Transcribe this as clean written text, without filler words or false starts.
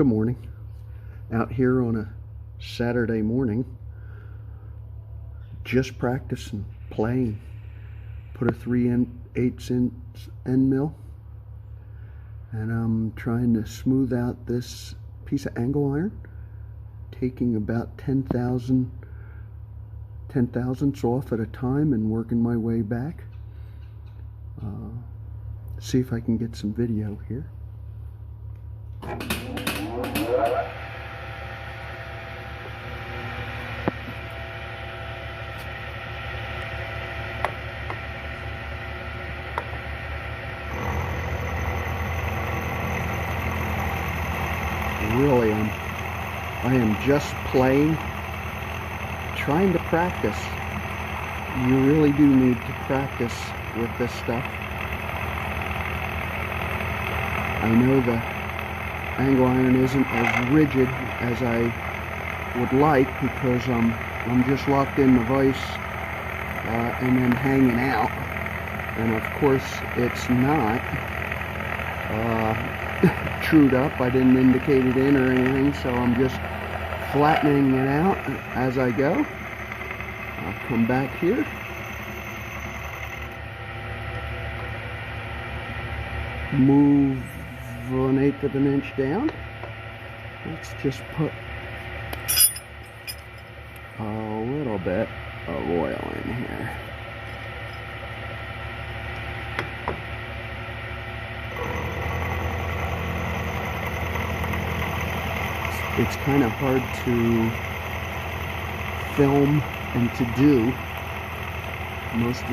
Good morning. Out here on a Saturday morning, just practicing playing. Put a 3/8 inch end mill, and I'm trying to smooth out this piece of angle iron, taking about 10 thousandths off at a time and working my way back. See if I can get some video here. Really, I am just playing, trying to practice. You really do need to practice with this stuff. I know the angle iron isn't as rigid as I would like because I'm just locked in the vise and then hanging out, and of course it's not trued up. I didn't indicate it in or anything, so I'm just flattening it out as I go. I'll come back here. Move 1/8 of an inch down. Let's just put a little bit of oil in here. It's kind of hard to film and to do. Most of